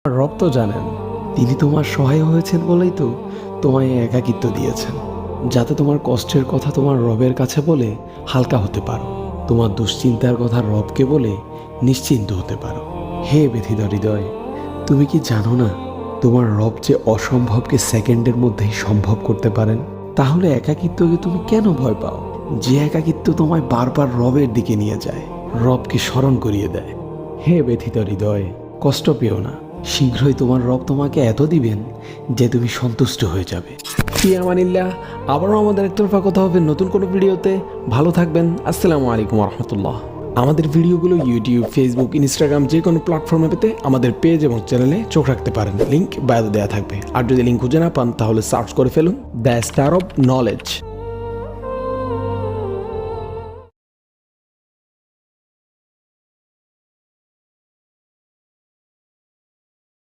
রব তো জানেন, তিনি তোমার সহায় হয়েছেন বলেই তো তোমায় একাকিত্ব দিয়েছেন, যাতে তোমার কষ্টের কথা তোমার রবের কাছে বলে হালকা হতে পারো, তোমার দুশ্চিন্তার কথা রবকে বলে নিশ্চিন্ত হতে পারো। হে ব্যথিত হৃদয়, তুমি কি জানো না তোমার রব যে অসম্ভবকে সেকেন্ডের মধ্যেই সম্ভব করতে পারেন? তাহলে একাকিত্বকে তুমি কেন ভয় পাও? যে একাকিত্ব তোমায় বারবার রবের দিকে নিয়ে যায়, রবকে স্মরণ করিয়ে দেয়। হে ব্যথিত হৃদয়, কষ্ট পেও না, শীঘ্রই তোমার রব তোমাকে এত দিবেন যে তুমি সন্তুষ্ট হয়ে যাবে। ফি আমানিল্লাহ। আবারও আমাদের একতরফা কথা হবে নতুন কোনো ভিডিওতে। ভালো থাকবেন। আসসালামু আলাইকুম রহমতুল্লাহ। আমাদের ভিডিওগুলো ইউটিউব, ফেসবুক, ইনস্টাগ্রাম যে কোনো প্ল্যাটফর্মে পেতে আমাদের পেজ এবং চ্যানেলে চোখ রাখতে পারেন। লিঙ্ক বায়োতে দেওয়া থাকবে। আর যদি লিঙ্ক খুঁজে না পান তাহলে সার্চ করে ফেলুন দ্য স্টার অফ নলেজ।